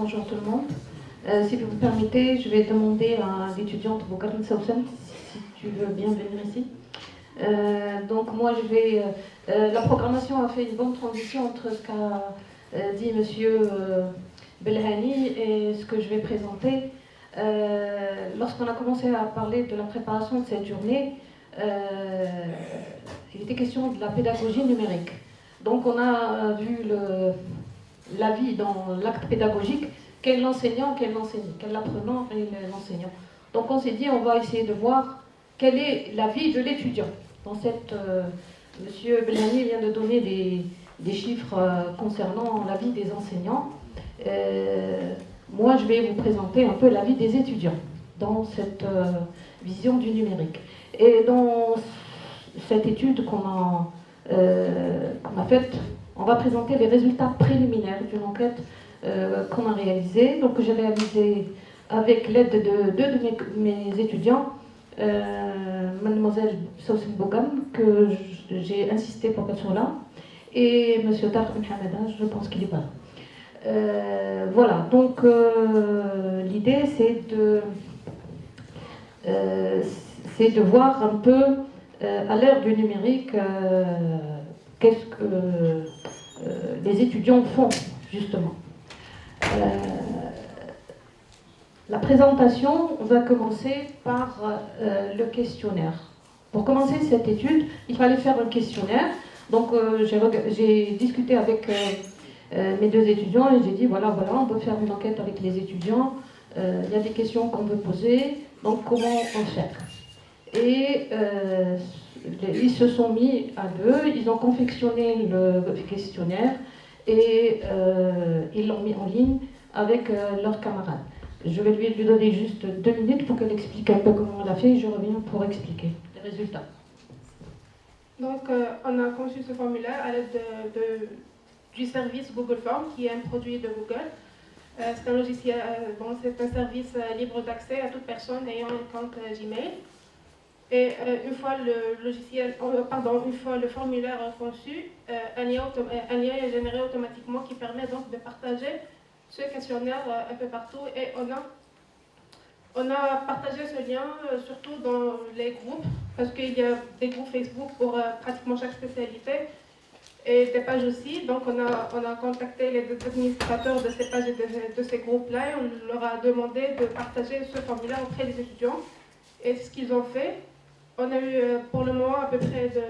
Bonjour tout le monde. Si vous me permettez, je vais demander à l'étudiante Boukarine Soussen si tu veux bien venir ici. Donc moi je vais... la programmation a fait une bonne transition entre ce qu'a dit Monsieur Belhani et ce que je vais présenter. Lorsqu'on a commencé à parler de la préparation de cette journée, il était question de la pédagogie numérique. Donc on a vu l'avis dans l'acte pédagogique, quel l'enseignant, quel l'enseignant, quel l'apprenant et l'enseignant. Donc on s'est dit, on va essayer de voir quel est l'avis de l'étudiant. Dans cette, Monsieur Belhani vient de donner des chiffres concernant l'avis des enseignants. Moi, je vais vous présenter un peu l'avis des étudiants dans cette vision du numérique. Et dans cette étude qu'on a faite, on va présenter les résultats préliminaires d'une enquête qu'on a réalisée. Donc, j'ai réalisé avec l'aide de deux de mes étudiants, mademoiselle Soussen Bougam, que j'ai insisté pour qu'elle soit là, et monsieur Tarek Mohameda, je pense qu'il est pas là. Voilà, donc l'idée c'est de voir un peu à l'ère du numérique qu'est-ce que les étudiants font justement. La présentation va commencer par le questionnaire. Pour commencer cette étude, il fallait faire un questionnaire. Donc j'ai discuté avec mes deux étudiants et j'ai dit voilà, on peut faire une enquête avec les étudiants. Il y a des questions qu'on peut poser, donc comment en faire? Et ils se sont mis à deux, ils ont confectionné le questionnaire et ils l'ont mis en ligne avec leurs camarades. Je vais lui donner juste 2 minutes pour qu'elle explique un peu comment elle a fait et je reviens pour expliquer les résultats. Donc, on a conçu ce formulaire à l'aide du service Google Forms, qui est un produit de Google. C'est un logiciel, c'est un service libre d'accès à toute personne ayant un compte Gmail. Et une fois une fois le formulaire conçu, un lien est généré automatiquement qui permet donc de partager ce questionnaire un peu partout. Et on a partagé ce lien surtout dans les groupes, parce qu'il y a des groupes Facebook pour pratiquement chaque spécialité, et des pages aussi. Donc on a contacté les administrateurs de ces pages et de ces groupes-là, et on leur a demandé de partager ce formulaire auprès des étudiants. Et ce qu'ils ont fait, on a eu pour le moment à peu près de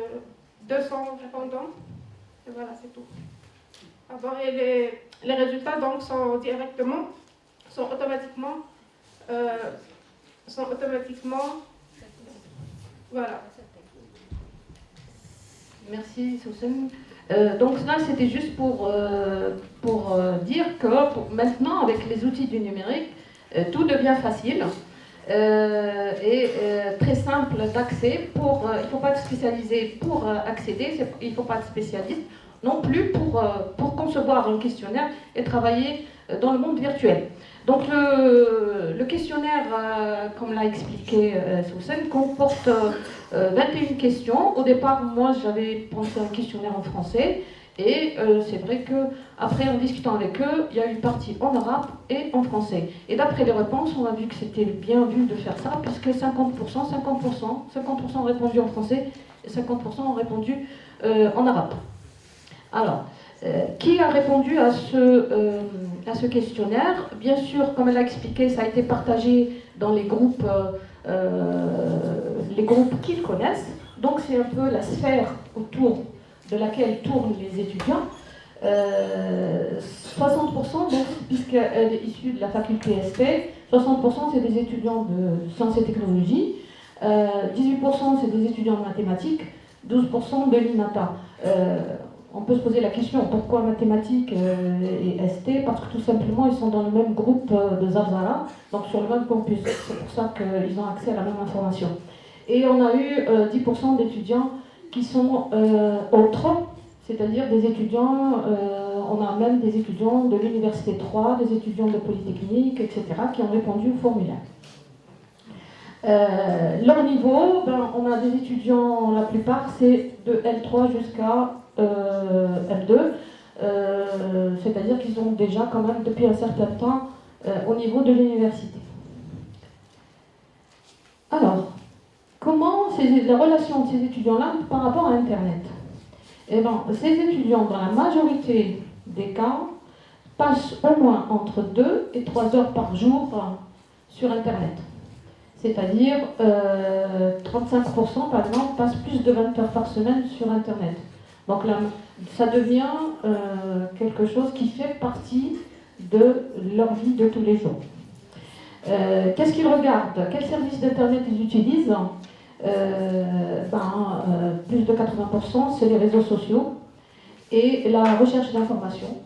200 répondants. Et voilà, c'est tout. Et les résultats donc sont automatiquement voilà. Merci Soussen. Donc là c'était juste pour dire que maintenant avec les outils du numérique, tout devient facile et très simple d'accès. Il ne faut pas être spécialisé pour accéder, il ne faut pas être spécialiste non plus pour concevoir un questionnaire et travailler dans le monde virtuel. Donc le questionnaire, comme l'a expliqué Soussen, comporte 21 questions. Au départ, moi j'avais pensé à un questionnaire en français et c'est vrai qu'après en discutant avec eux, il y a une partie en arabe et en français. Et d'après les réponses, on a vu que c'était bien vu de faire ça puisque 50% ont répondu en français et 50% ont répondu en arabe. Alors, qui a répondu à ce questionnaire? Bien sûr, comme elle a expliqué, ça a été partagé dans les groupes qu'ils connaissent. Donc c'est un peu la sphère autour de laquelle tournent les étudiants. 60%, donc, puisqu'elle est issue de la faculté SP, 60% c'est des étudiants de sciences et technologies, 18% c'est des étudiants de mathématiques, 12% de l'INATA. On peut se poser la question, pourquoi mathématiques et ST? Parce que tout simplement, ils sont dans le même groupe de Zarzara, donc sur le même campus. C'est pour ça qu'ils ont accès à la même information. Et on a eu 10% d'étudiants qui sont autres, c'est-à-dire des étudiants, on a même des étudiants de l'Université 3, des étudiants de Polytechnique, etc., qui ont répondu au formulaire. Leur niveau, on a des étudiants, la plupart, c'est de L3 jusqu'à L2, c'est-à-dire qu'ils ont déjà quand même depuis un certain temps au niveau de l'université. Alors, comment la relation de ces étudiants-là par rapport à Internet? Eh bien, ces étudiants, dans la majorité des cas, passent au moins entre 2 et 3 heures par jour sur Internet. C'est-à-dire 35% par exemple passent plus de 20 heures par semaine sur Internet. Donc là, ça devient quelque chose qui fait partie de leur vie de tous les jours. Qu'est-ce qu'ils regardent? Quels services d'Internet ils utilisent? Plus de 80%, c'est les réseaux sociaux et la recherche d'informations,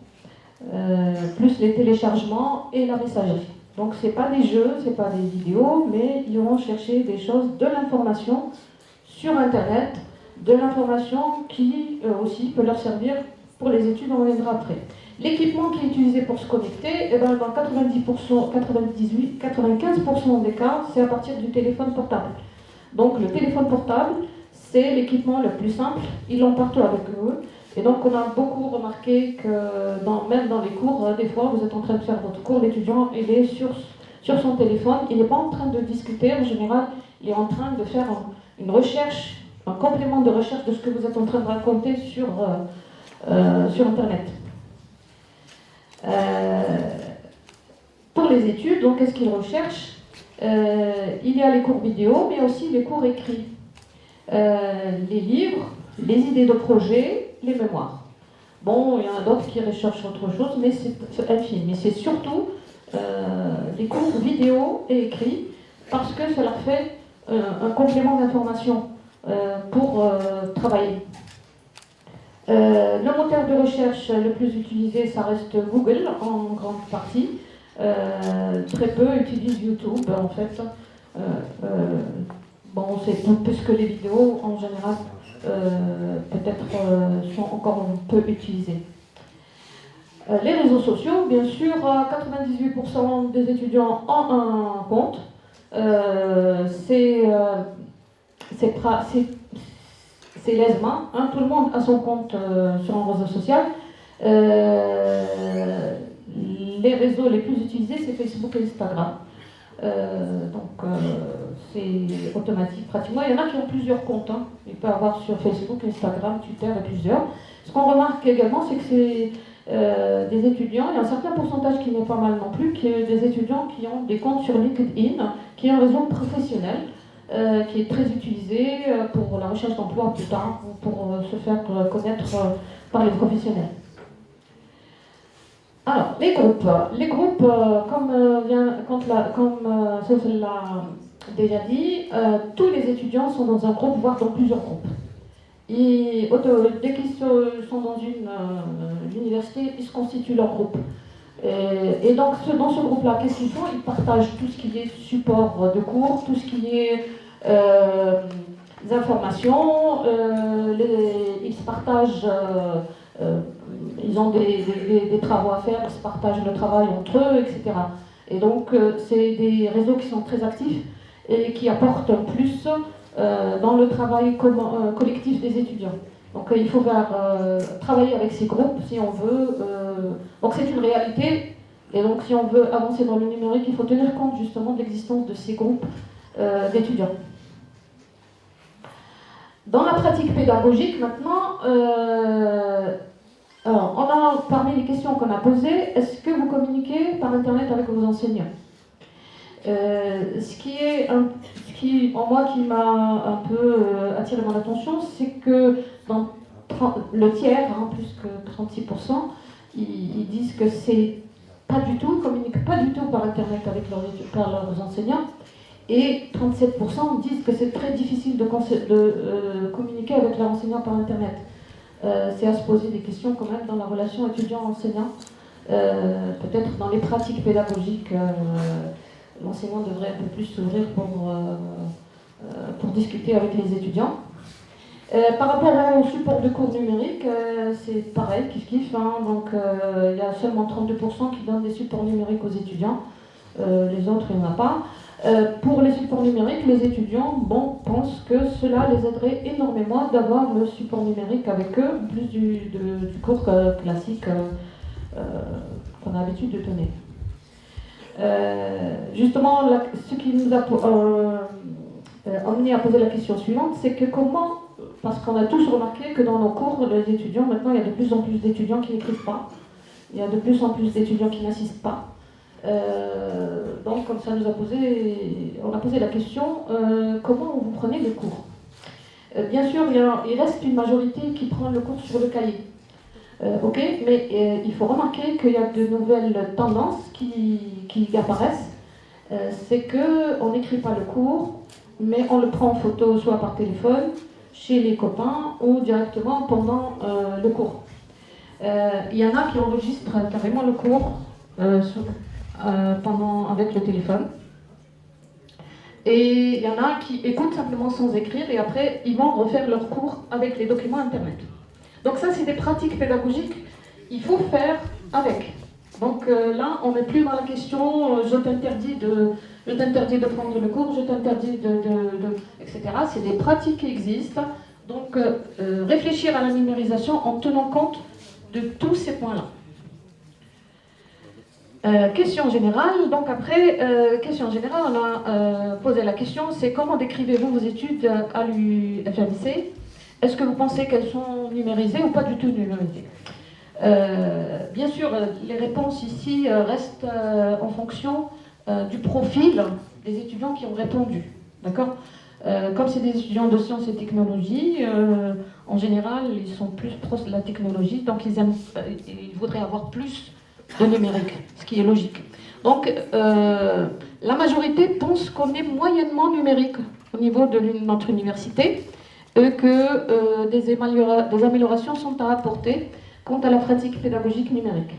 plus les téléchargements et la messagerie. Donc ce n'est pas des jeux, ce n'est pas des vidéos, mais ils vont chercher des choses, de l'information sur Internet, de l'information qui aussi peut leur servir pour les études, on reviendra après. L'équipement qui est utilisé pour se connecter, dans 90%, 98, 95% des cas, c'est à partir du téléphone portable. Donc le téléphone portable, c'est l'équipement le plus simple, ils l'ont partout avec eux. Et donc on a beaucoup remarqué que même dans les cours, des fois vous êtes en train de faire votre cours, l'étudiant il est sur son téléphone, il n'est pas en train de discuter, en général il est en train de faire une recherche, un complément de recherche de ce que vous êtes en train de raconter sur Internet. Pour les études, donc qu'est-ce qu'ils recherchent? Il y a les cours vidéo, mais aussi les cours écrits. Les livres, les idées de projet, les mémoires. Bon, il y en a d'autres qui recherchent autre chose, mais c'est infime. Mais c'est surtout les cours vidéo et écrits, parce que ça leur fait un complément d'information pour travailler. Le moteur de recherche le plus utilisé, ça reste Google en grande partie. Très peu utilisent YouTube en fait. Bon, c'est plus que les vidéos en général peut-être sont encore peu utilisées. Les réseaux sociaux, bien sûr, 98% des étudiants ont un compte. C'est l'ESMA, hein, tout le monde a son compte sur un réseau social. Les réseaux les plus utilisés, c'est Facebook et Instagram. C'est automatique pratiquement. Il y en a qui ont plusieurs comptes. Hein. Il peut y avoir sur Facebook, Instagram, Twitter et plusieurs. Ce qu'on remarque également, c'est que c'est des étudiants, il y a un certain pourcentage qui n'est pas mal non plus, qui est des étudiants qui ont des comptes sur LinkedIn, qui est un réseau professionnel, qui est très utilisé pour la recherche d'emploi plus tard, pour se faire connaître par les professionnels. Alors, les groupes. Les groupes, comme Cécile l'a déjà dit, tous les étudiants sont dans un groupe, voire dans plusieurs groupes. Et dès qu'ils sont dans une université, ils se constituent leur groupe. Et donc, dans ce groupe-là, qu'est-ce qu'ils font? Ils partagent tout ce qui est support de cours, tout ce qui est des informations, ils se partagent, ils ont des travaux à faire, ils se partagent le travail entre eux, etc. Et donc, c'est des réseaux qui sont très actifs et qui apportent un plus dans le travail collectif des étudiants. Donc il faut travailler avec ces groupes si on veut. Donc c'est une réalité. Et donc si on veut avancer dans le numérique, il faut tenir compte justement de l'existence de ces groupes d'étudiants. Dans la pratique pédagogique maintenant, alors, on a parmi les questions qu'on a posées, est-ce que vous communiquez par Internet avec vos enseignants? Ce qui m'a un peu attiré mon attention, c'est que dans le tiers, plus que 36%, ils disent que c'est pas du tout, communiquent pas du tout par Internet avec par leurs enseignants. Et 37% disent que c'est très difficile de communiquer avec leurs enseignants par Internet. C'est à se poser des questions quand même dans la relation étudiant-enseignant. Peut-être dans les pratiques pédagogiques, l'enseignant devrait un peu plus s'ouvrir pour discuter avec les étudiants. Par rapport au support de cours numériques, c'est pareil, kiff-kiff. Donc il y a seulement 32% qui donnent des supports numériques aux étudiants. Les autres, il n'y en a pas. Pour les supports numériques, les étudiants pensent que cela les aiderait énormément d'avoir le support numérique avec eux, en plus du cours classique qu'on a l'habitude de donner. Justement, ce qui nous a amené à poser la question suivante, c'est que comment, parce qu'on a tous remarqué que dans nos cours, les étudiants, maintenant, il y a de plus en plus d'étudiants qui n'écrivent pas, il y a de plus en plus d'étudiants qui n'assistent pas. Donc, comme ça on a posé la question, comment vous prenez le cours? Bien sûr, il reste une majorité qui prend le cours sur le cahier. Ok, mais il faut remarquer qu'il y a de nouvelles tendances qui apparaissent. C'est qu'on n'écrit pas le cours, mais on le prend en photo soit par téléphone, chez les copains ou directement pendant le cours. Il y en a qui enregistrent carrément le cours avec le téléphone. Et il y en a qui écoutent simplement sans écrire et après ils vont refaire leur cours avec les documents internet. Donc ça c'est des pratiques pédagogiques, il faut faire avec. Donc là on n'est plus dans la question je t'interdis de prendre le cours, je t'interdis etc. C'est des pratiques qui existent. Donc réfléchir à la numérisation en tenant compte de tous ces points-là. Question générale, donc après, question générale, on a posé la question, c'est comment décrivez-vous vos études à l'UFMC? Est-ce que vous pensez qu'elles sont numérisées ou pas du tout numérisées? Bien sûr, les réponses ici restent en fonction du profil des étudiants qui ont répondu, d'accord? Comme c'est des étudiants de sciences et technologies, en général, ils sont plus proches de la technologie, donc ils voudraient avoir plus de numérique, ce qui est logique. Donc, la majorité pense qu'on est moyennement numérique au niveau de notre université et que des améliorations sont à apporter quant à la pratique pédagogique numérique.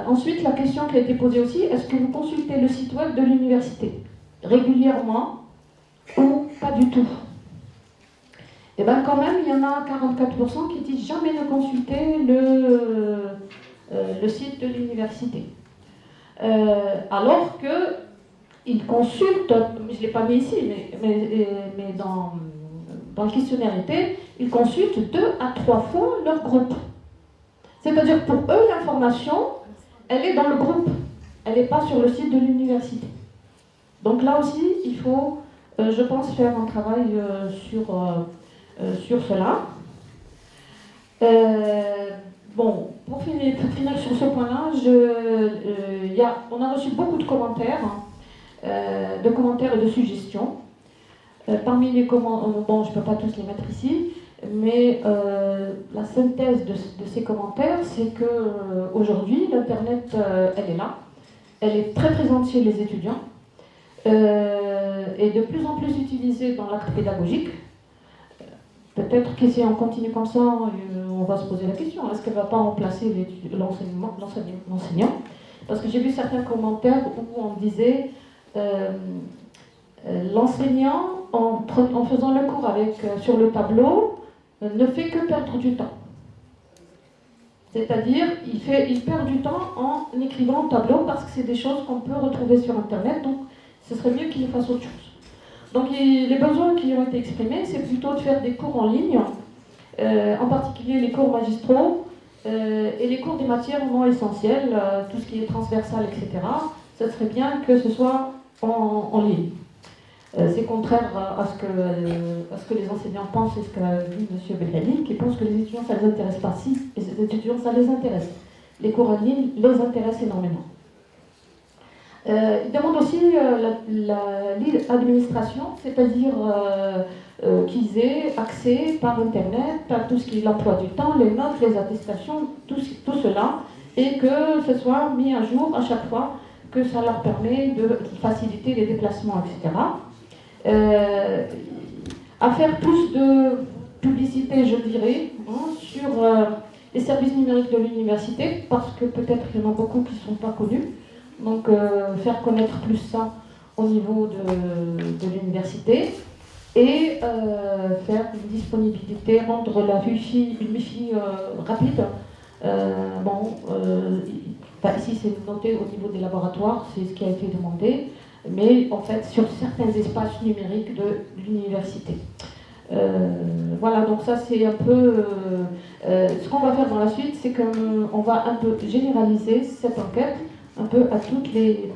Ensuite, la question qui a été posée aussi, est-ce que vous consultez le site web de l'université régulièrement ou pas du tout? Et bien quand même, il y en a 44% qui disent jamais ne consulter le site de l'université. Alors qu'ils consultent, je ne l'ai pas mis ici, mais dans le questionnaire été, ils consultent 2 à 3 fois leur groupe. C'est-à-dire pour eux, l'information, elle est dans le groupe, elle n'est pas sur le site de l'université. Donc là aussi, il faut, je pense, faire un travail sur cela. Bon, pour finir sur ce point-là, on a reçu beaucoup de commentaires et de suggestions. Parmi les commentaires, bon, je ne peux pas tous les mettre ici, mais la synthèse de ces commentaires, c'est qu'aujourd'hui, l'Internet, elle est là, elle est très présente chez les étudiants, et de plus en plus utilisée dans l'acte pédagogique. Peut-être que si on continue comme ça, on va se poser la question, est-ce qu'elle ne va pas remplacer l'enseignant? Parce que j'ai vu certains commentaires où on disait l'enseignant, en faisant le cours sur le tableau, ne fait que perdre du temps. C'est-à-dire, il perd du temps en écrivant au tableau parce que c'est des choses qu'on peut retrouver sur Internet, donc ce serait mieux qu'il fasse autre chose. Donc les besoins qui ont été exprimés, c'est plutôt de faire des cours en ligne, en particulier les cours magistraux et les cours des matières non essentielles, tout ce qui est transversal, etc. Ça serait bien que ce soit en ligne. C'est contraire à ce que les enseignants pensent et ce qu'a dit M. Belhadi, qui pense que les étudiants, ça ne les intéresse pas. Si, les étudiants, ça les intéresse. Les cours en ligne les intéressent énormément. Il demande aussi l'administration, c'est-à-dire qu'ils aient accès par Internet à tout ce qui est l'emploi du temps, les notes, les attestations, tout cela, et que ce soit mis à jour à chaque fois, que ça leur permet de faciliter les déplacements, etc. À faire plus de publicité, je dirais, hein, sur les services numériques de l'université, parce que peut-être qu'il y en a beaucoup qui ne sont pas connus. Donc faire connaître plus ça au niveau de l'université et faire une disponibilité, rendre la une Wi-Fi rapide. Ici c'est noté au niveau des laboratoires, c'est ce qui a été demandé, mais en fait sur certains espaces numériques de l'université. Voilà, donc ça c'est un peu ce qu'on va faire dans la suite, c'est qu'on va un peu généraliser cette enquête un peu à toutes les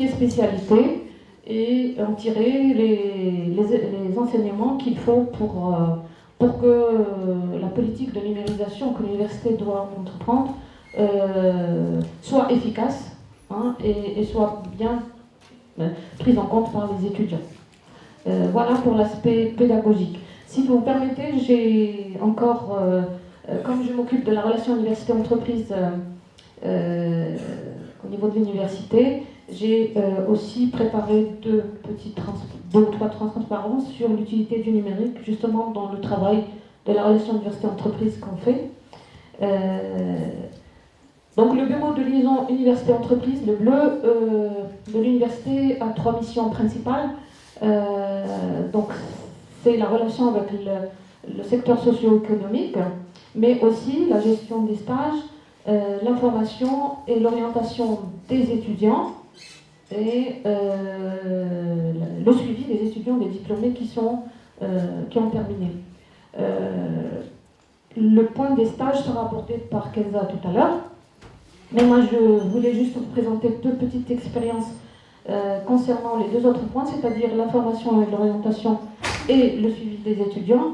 spécialités et en tirer les enseignements qu'il faut pour que la politique de numérisation que l'université doit entreprendre soit efficace, hein, et soit bien prise en compte par les étudiants. Voilà pour l'aspect pédagogique. Si vous me permettez, j'ai encore, comme je m'occupe de la relation université-entreprise au niveau de l'université, j'ai aussi préparé deux ou trois transparences sur l'utilité du numérique, justement dans le travail de la relation université-entreprise qu'on fait. Donc le bureau de liaison université-entreprise, le bleu, de l'université a trois missions principales. Donc c'est la relation avec le secteur socio-économique, mais aussi la gestion des stages, l'information et l'orientation des étudiants et le suivi des étudiants, des diplômés qui ont terminé. Le point des stages sera abordé par Kenza tout à l'heure, mais moi je voulais juste vous présenter deux petites expériences concernant les deux autres points, c'est-à-dire l'information et l'orientation et le suivi des étudiants,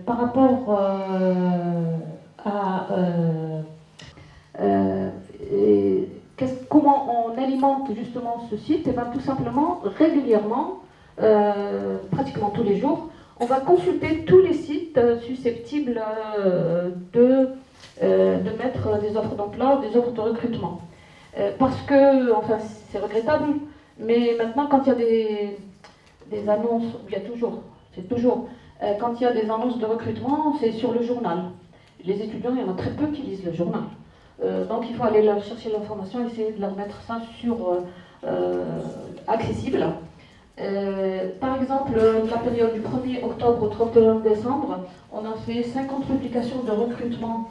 par rapport à comment on alimente justement ce site. Et bien tout simplement, régulièrement, pratiquement tous les jours, on va consulter tous les sites susceptibles de mettre des offres d'emploi, des offres de recrutement. Parce que, enfin, c'est regrettable, mais maintenant, quand il y a des annonces, c'est toujours, quand il y a des annonces de recrutement, c'est sur le journal. Les étudiants, il y en a très peu qui lisent le journal. Donc il faut aller leur chercher l'information, essayer de leur mettre ça accessible. Par exemple, la période du 1er octobre au 31 décembre, on a fait 50 publications de recrutement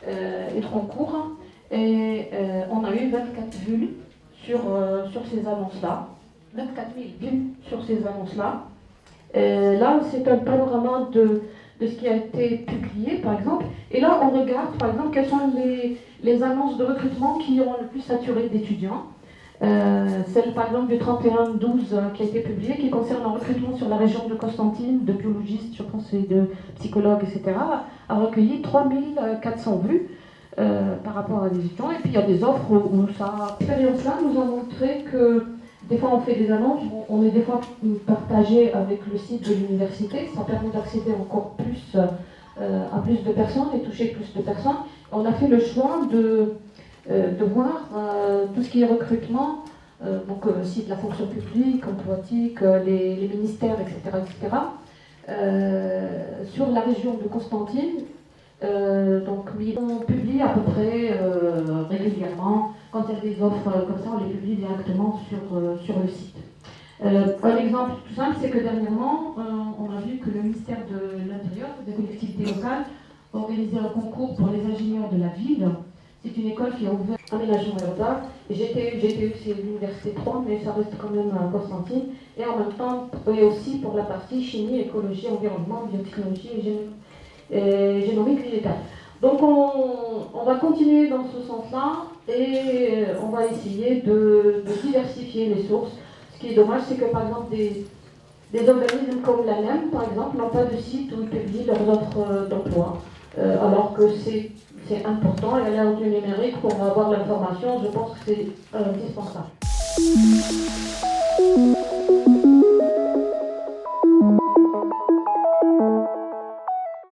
et en cours, et on a eu 24 vues sur ces annonces-là. 24 000 vues sur ces annonces-là. Là, c'est un panorama de ce qui a été publié, par exemple. Et là, on regarde, par exemple, quelles sont les annonces de recrutement qui ont le plus saturé d'étudiants. Celle, par exemple, du 31-12 qui a été publiée, qui concerne le recrutement sur la région de Constantine, de biologistes, je pense, et de psychologues, etc., a recueilli 3400 vues par rapport à des étudiants. Et puis, il y a des offres où ça... L'expérience-là nous a montré que des fois, on fait des annonces, on est des fois partagé avec le site de l'université. Ça permet d'accéder encore plus à plus de personnes et toucher plus de personnes. On a fait le choix de voir tout ce qui est recrutement, donc site de la fonction publique, emploitique, les ministères, etc., sur la région de Constantine. Donc, on publie à peu près régulièrement. Quand il y a des offres comme ça, on les publie directement sur le site. Un exemple tout simple, c'est que dernièrement, on a vu que le ministère de l'Intérieur, des collectivités locales, a organisé un concours pour les ingénieurs de la ville. C'est une école qui a ouvert aménagement urbain. GTU, c'est l'université 3, mais ça reste quand même à Constantine. Et en même temps, et aussi pour la partie chimie, écologie, environnement, biotechnologie et génomique végétale. Donc on va continuer dans ce sens-là et on va essayer de diversifier les sources. Ce qui est dommage, c'est que par exemple des organismes comme l'ANEM, par exemple, n'ont pas de site où ils publient leurs offres d'emploi, alors que c'est c'est important et à l'ère du numérique, pour avoir l'information, je pense que c'est indispensable.